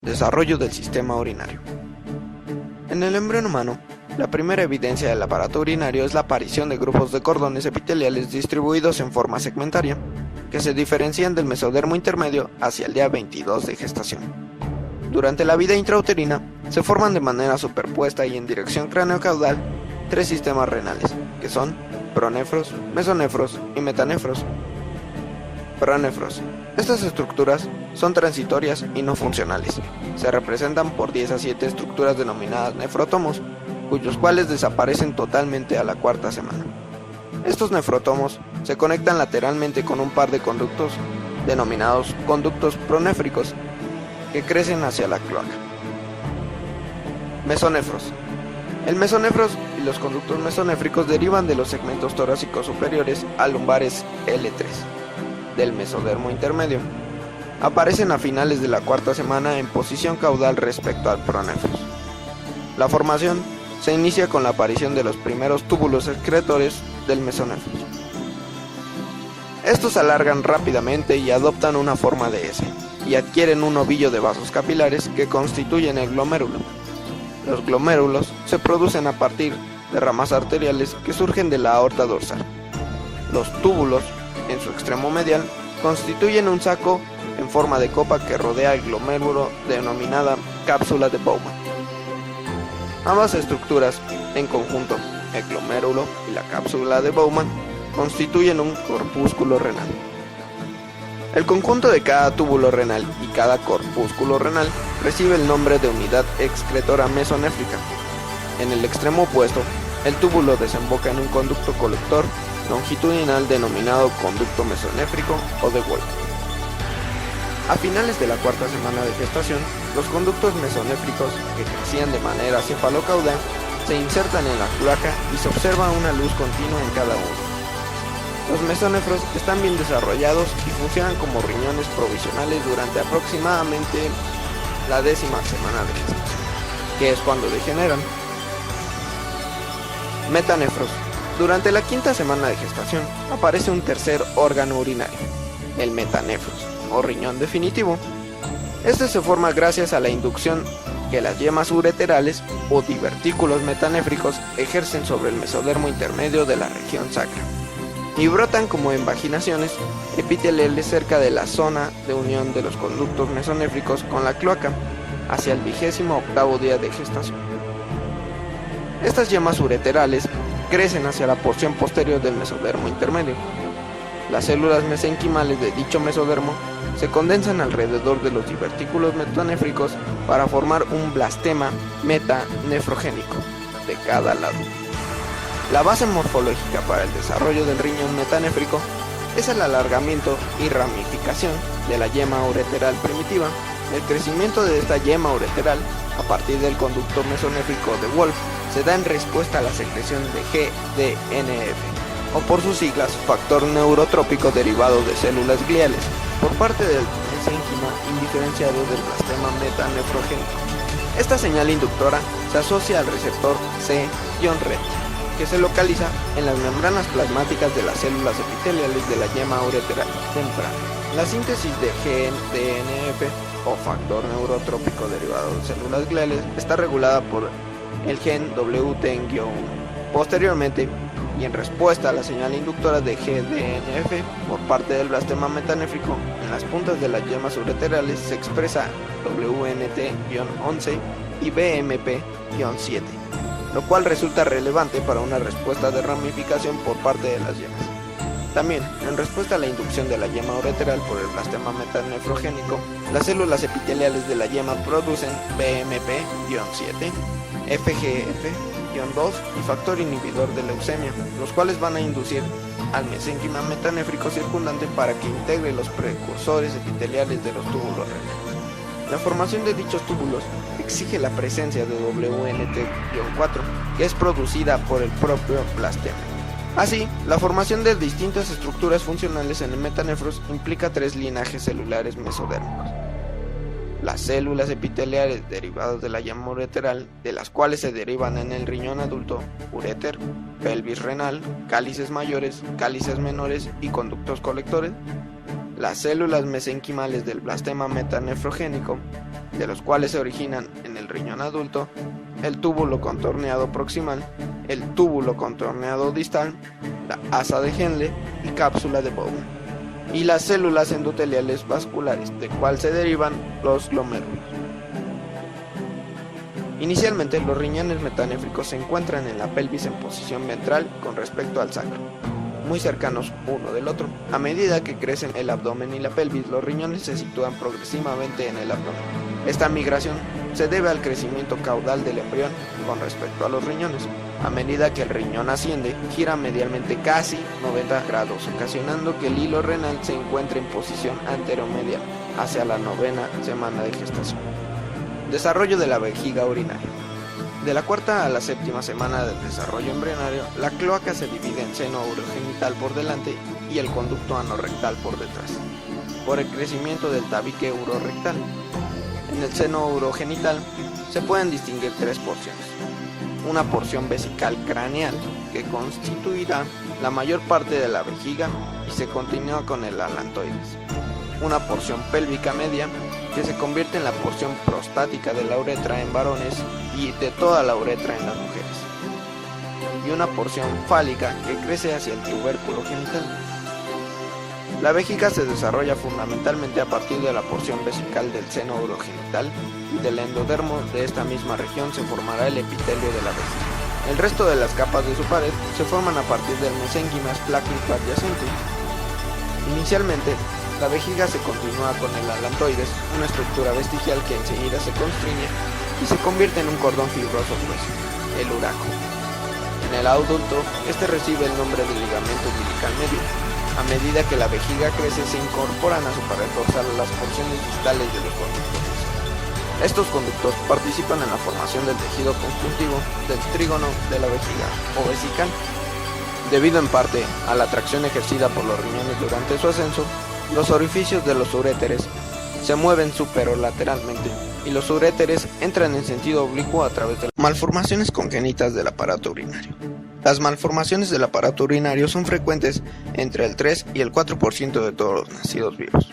Desarrollo del sistema urinario. En el embrión humano, la primera evidencia del aparato urinario es la aparición de grupos de cordones epiteliales distribuidos en forma segmentaria, que se diferencian del mesodermo intermedio hacia el día 22 de gestación. Durante la vida intrauterina, se forman de manera superpuesta y en dirección craneocaudal tres sistemas renales, que son pronefros, mesonefros y metanefros. Pronefros. Estas estructuras son transitorias y no funcionales. Se representan por 10 a 7 estructuras denominadas nefrotomos, cuyos cuales desaparecen totalmente a la cuarta semana. Estos nefrotomos se conectan lateralmente con un par de conductos denominados conductos pronéfricos que crecen hacia la cloaca. Mesonefros. El mesonefros y los conductos mesonéfricos derivan de los segmentos torácicos superiores a lumbares L3 del mesodermo intermedio. Aparecen a finales de la cuarta semana en posición caudal respecto al pronefros. La formación se inicia con la aparición de los primeros túbulos excretores del mesonefros. Estos se alargan rápidamente y adoptan una forma de S, y adquieren un ovillo de vasos capilares que constituyen el glomérulo. Los glomérulos se producen a partir de ramas arteriales que surgen de la aorta dorsal. Los túbulos, en su extremo medial, constituyen un saco en forma de copa que rodea el glomérulo denominada cápsula de Bowman. Ambas estructuras, en conjunto, el glomérulo y la cápsula de Bowman, constituyen un corpúsculo renal. El conjunto de cada túbulo renal y cada corpúsculo renal recibe el nombre de unidad excretora mesonéfrica. En el extremo opuesto, el túbulo desemboca en un conducto colector longitudinal denominado conducto mesonéfrico o de Wolff. A finales de la cuarta semana de gestación, los conductos mesonéfricos, que crecían de manera cefalocaudal, se insertan en la cloaca y se observa una luz continua en cada uno. Los mesónefros están bien desarrollados y funcionan como riñones provisionales durante aproximadamente la 10ª semana de gestación, que es cuando degeneran. Metanefros. Durante la 5ª semana de gestación aparece un tercer órgano urinario, el metanefros, o riñón definitivo. Este se forma gracias a la inducción que las yemas ureterales o divertículos metanéfricos ejercen sobre el mesodermo intermedio de la región sacra, y brotan como invaginaciones epiteliales cerca de la zona de unión de los conductos mesonéfricos con la cloaca, hacia el 28º día de gestación. Estas yemas ureterales crecen hacia la porción posterior del mesodermo intermedio. Las células mesenquimales de dicho mesodermo se condensan alrededor de los divertículos metanéfricos para formar un blastema metanefrogénico de cada lado. La base morfológica para el desarrollo del riñón metanéfrico es el alargamiento y ramificación de la yema ureteral primitiva. El crecimiento de esta yema ureteral a partir del conducto mesonéfrico de Wolff se da en respuesta a la secreción de GDNF, o por sus siglas, factor neurotrópico derivado de células gliales, por parte del mesénquima indiferenciado del blastema metanefrogénico. Esta señal inductora se asocia al receptor C-RET, que se localiza en las membranas plasmáticas de las células epiteliales de la yema ureteral temprana. La síntesis de GDNF, o factor neurotrópico derivado de células gliales, está regulada por el gen WT-1. Posteriormente, y en respuesta a la señal inductora de GDNF por parte del blastema metanéfrico, en las puntas de las yemas ureterales se expresa WNT-11 y BMP-7, lo cual resulta relevante para una respuesta de ramificación por parte de las yemas. También, en respuesta a la inducción de la yema ureteral por el blastema metanefrogénico, las células epiteliales de la yema producen BMP-7, FGF-2 y factor inhibidor de leucemia, los cuales van a inducir al mesénquima metanéfrico circundante para que integre los precursores epiteliales de los túbulos renales. La formación de dichos túbulos exige la presencia de WNT-4, que es producida por el propio blastema. Así, la formación de distintas estructuras funcionales en el metanefros implica 3 linajes celulares mesodérmicos. Las células epiteliales derivadas de la yema ureteral, de las cuales se derivan en el riñón adulto, uréter, pelvis renal, cálices mayores, cálices menores y conductos colectores. Las células mesenquimales del blastema metanefrogénico, de los cuales se originan en el riñón adulto el túbulo contorneado proximal, el túbulo contorneado distal, la asa de Henle y cápsula de Bowman, y las células endoteliales vasculares, de cual se derivan los glomérulos. Inicialmente, los riñones metanéfricos se encuentran en la pelvis en posición ventral con respecto al sacro, muy cercanos uno del otro. A medida que crecen el abdomen y la pelvis, los riñones se sitúan progresivamente en el abdomen. Esta migración se debe al crecimiento caudal del embrión con respecto a los riñones. A medida que el riñón asciende, gira medialmente casi 90 grados, ocasionando que el hilo renal se encuentre en posición anteromedial hacia la 9ª semana de gestación. Desarrollo de la vejiga urinaria. De la 4ª a la 7ª semana del desarrollo embrionario, la cloaca se divide en seno urogenital por delante y el conducto anorrectal por detrás, por el crecimiento del tabique urorectal. En el seno urogenital se pueden distinguir 3 porciones. Una porción vesical craneal, que constituirá la mayor parte de la vejiga y se continúa con el alantoides. Una porción pélvica media, que se convierte en la porción prostática de la uretra en varones y de toda la uretra en las mujeres. Y una porción fálica que crece hacia el tubérculo genital. La vejiga se desarrolla fundamentalmente a partir de la porción vesical del seno urogenital y del endodermo de esta misma región se formará el epitelio de la vejiga. El resto de las capas de su pared se forman a partir del mesénquima esplácnico adyacente. Inicialmente, la vejiga se continúa con el alantoides, una estructura vestigial que enseguida se constriñe y se convierte en un cordón fibroso grueso, el uraco. En el adulto, este recibe el nombre de ligamento umbilical medio. A medida que la vejiga crece, se incorporan a su pared dorsal las porciones distales de los conductos. Estos conductos participan en la formación del tejido conjuntivo del trígono de la vejiga o vesical. Debido en parte a la tracción ejercida por los riñones durante su ascenso, los orificios de los uréteres se mueven superolateralmente y los uréteres entran en sentido oblicuo a través de las malformaciones congénitas del aparato urinario. Las malformaciones del aparato urinario son frecuentes entre el 3 y el 4% de todos los nacidos vivos.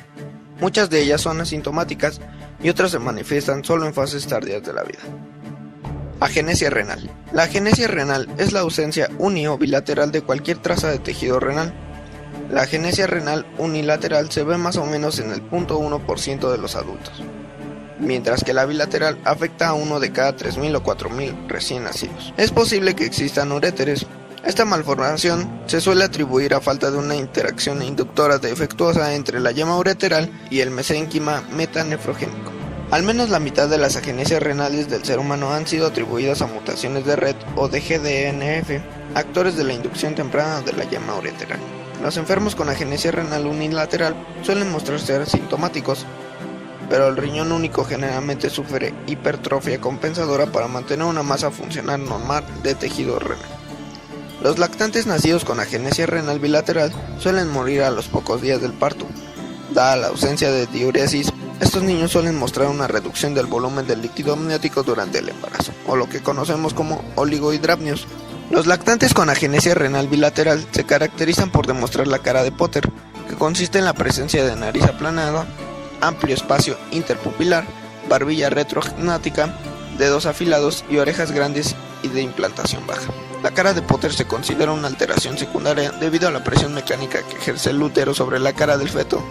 Muchas de ellas son asintomáticas y otras se manifiestan solo en fases tardías de la vida. Agenesia renal. La agenesia renal es la ausencia uni o bilateral de cualquier traza de tejido renal. La agenesia renal unilateral se ve más o menos en el 0.1% de los adultos, mientras que la bilateral afecta a uno de cada 3.000 o 4.000 recién nacidos. Es posible que existan uréteres. Esta malformación se suele atribuir a falta de una interacción inductora defectuosa entre la yema ureteral y el mesénquima metanefrogénico. Al menos la mitad de las agenesias renales del ser humano han sido atribuidas a mutaciones de RET o de GDNF, actores de la inducción temprana de la yema ureteral. Los enfermos con agenesia renal unilateral suelen mostrarse asintomáticos, pero el riñón único generalmente sufre hipertrofia compensadora para mantener una masa funcional normal de tejido renal. Los lactantes nacidos con agenesia renal bilateral suelen morir a los pocos días del parto. Dada la ausencia de diuresis, estos niños suelen mostrar una reducción del volumen del líquido amniótico durante el embarazo, o lo que conocemos como oligohidramnios. Los lactantes con agenesia renal bilateral se caracterizan por demostrar la cara de Potter, que consiste en la presencia de nariz aplanada, amplio espacio interpupilar, barbilla retrognática, dedos afilados y orejas grandes y de implantación baja. La cara de Potter se considera una alteración secundaria debido a la presión mecánica que ejerce el útero sobre la cara del feto,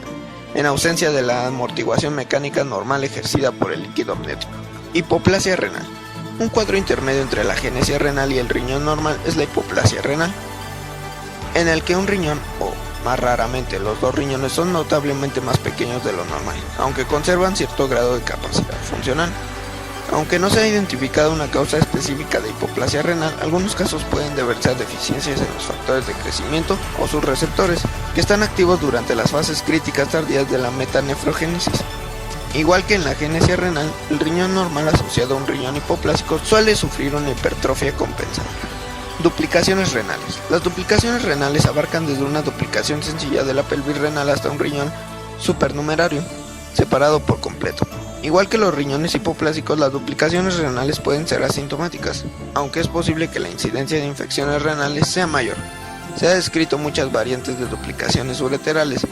en ausencia de la amortiguación mecánica normal ejercida por el líquido amniótico. Hipoplasia renal. Un cuadro intermedio entre la agenesia renal y el riñón normal es la hipoplasia renal, en el que un riñón, o más raramente los dos riñones, son notablemente más pequeños de lo normal, aunque conservan cierto grado de capacidad funcional. Aunque no se ha identificado una causa específica de hipoplasia renal, algunos casos pueden deberse a deficiencias en los factores de crecimiento o sus receptores, que están activos durante las fases críticas tardías de la metanefrogénesis. Igual que en la agenesia renal, el riñón normal asociado a un riñón hipoplásico suele sufrir una hipertrofia compensadora. Duplicaciones renales. Las duplicaciones renales abarcan desde una duplicación sencilla de la pelvis renal hasta un riñón supernumerario, separado por completo. Igual que los riñones hipoplásicos, las duplicaciones renales pueden ser asintomáticas, aunque es posible que la incidencia de infecciones renales sea mayor. Se han descrito muchas variantes de duplicaciones ureterales,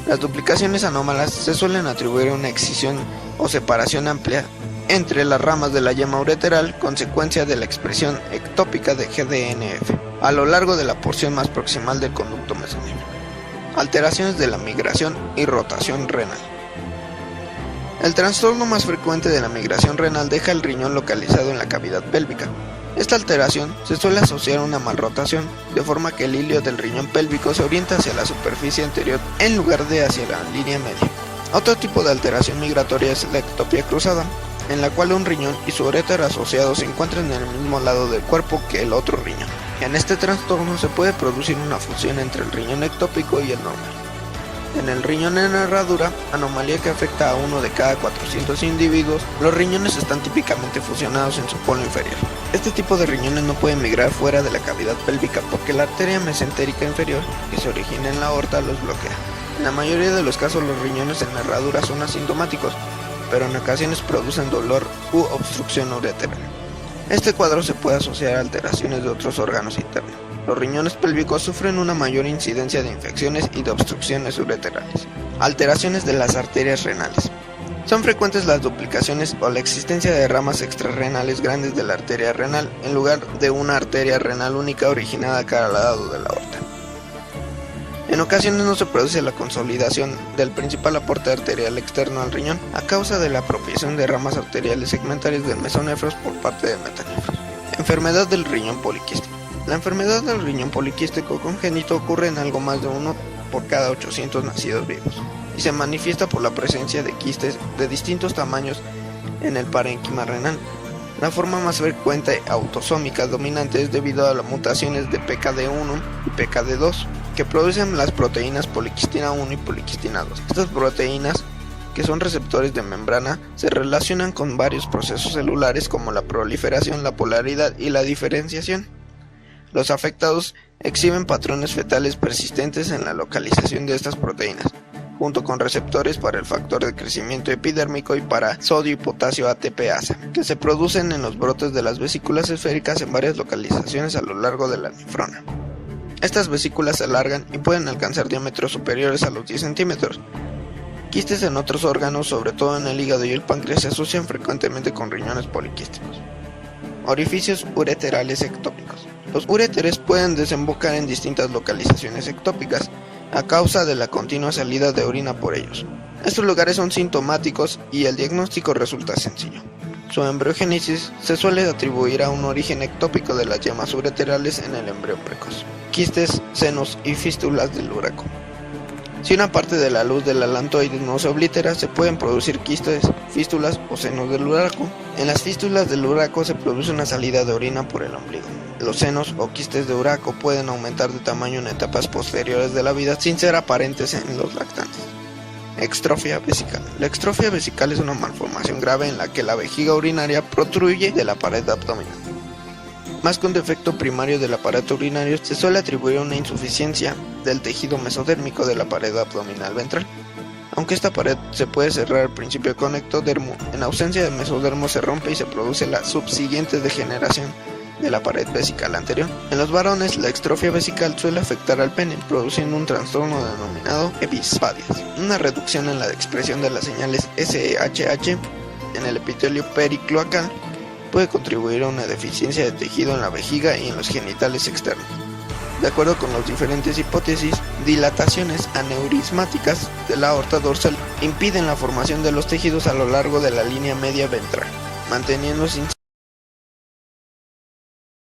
Las duplicaciones anómalas se suelen atribuir a una excisión o separación amplia entre las ramas de la yema ureteral, consecuencia de la expresión ectópica de GDNF, a lo largo de la porción más proximal del conducto mesonéfrico. Alteraciones de la migración y rotación renal. El trastorno más frecuente de la migración renal deja el riñón localizado en la cavidad pélvica. Esta alteración se suele asociar a una malrotación, de forma que el hilio del riñón pélvico se orienta hacia la superficie anterior en lugar de hacia la línea media. Otro tipo de alteración migratoria es la ectopía cruzada, en la cual un riñón y su uréter asociado se encuentran en el mismo lado del cuerpo que el otro riñón. En este trastorno se puede producir una fusión entre el riñón ectópico y el normal. En el riñón en herradura, anomalía que afecta a uno de cada 400 individuos, los riñones están típicamente fusionados en su polo inferior. Este tipo de riñones no pueden migrar fuera de la cavidad pélvica porque la arteria mesentérica inferior, que se origina en la aorta, los bloquea. En la mayoría de los casos los riñones en herradura son asintomáticos, pero en ocasiones producen dolor u obstrucción ureteral. Este cuadro se puede asociar a alteraciones de otros órganos internos. Los riñones pélvicos sufren una mayor incidencia de infecciones y de obstrucciones ureterales. Alteraciones de las arterias renales. Son frecuentes las duplicaciones o la existencia de ramas extrarrenales grandes de la arteria renal en lugar de una arteria renal única originada a cada lado de la aorta. En ocasiones no se produce la consolidación del principal aporte arterial externo al riñón a causa de la apropiación de ramas arteriales segmentarias del mesonefros por parte del metanefros. Enfermedad del riñón poliquístico. La enfermedad del riñón poliquístico congénito ocurre en algo más de 1 por cada 800 nacidos vivos y se manifiesta por la presencia de quistes de distintos tamaños en el parénquima renal. La forma más frecuente autosómica dominante es debido a las mutaciones de PKD1 y PKD2 que producen las proteínas poliquistina 1 y poliquistina 2. Estas proteínas, que son receptores de membrana, se relacionan con varios procesos celulares como la proliferación, la polaridad y la diferenciación. Los afectados exhiben patrones fetales persistentes en la localización de estas proteínas, junto con receptores para el factor de crecimiento epidérmico y para sodio y potasio ATPasa, que se producen en los brotes de las vesículas esféricas en varias localizaciones a lo largo de la nefrona. Estas vesículas se alargan y pueden alcanzar diámetros superiores a los 10 centímetros. Quistes en otros órganos, sobre todo en el hígado y el páncreas, se asocian frecuentemente con riñones poliquísticos. Orificios ureterales ectópicos. Los uréteres pueden desembocar en distintas localizaciones ectópicas a causa de la continua salida de orina por ellos. Estos lugares son sintomáticos y el diagnóstico resulta sencillo. Su embriogénesis se suele atribuir a un origen ectópico de las yemas ureterales en el embrión precoz. Quistes, senos y fístulas del uraco. Si una parte de la luz del alantoides no se oblitera, se pueden producir quistes, fístulas o senos del uraco. En las fístulas del uraco se produce una salida de orina por el ombligo. Los senos o quistes de uraco pueden aumentar de tamaño en etapas posteriores de la vida sin ser aparentes en los lactantes. Extrofia vesical. La extrofia vesical es una malformación grave en la que la vejiga urinaria protruye de la pared abdominal. Más que un defecto primario del aparato urinario, se suele atribuir a una insuficiencia del tejido mesodérmico de la pared abdominal ventral. Aunque esta pared se puede cerrar al principio con ectodermo, en ausencia de mesodermo se rompe y se produce la subsiguiente degeneración de la pared vesical anterior. En los varones, la extrofia vesical suele afectar al pene, produciendo un trastorno denominado epispadias, una reducción en la expresión de las señales SHH en el epitelio pericloacal puede contribuir a una deficiencia de tejido en la vejiga y en los genitales externos. De acuerdo con las diferentes hipótesis, dilataciones aneurismáticas de la aorta dorsal impiden la formación de los tejidos a lo largo de la línea media ventral, manteniendo sin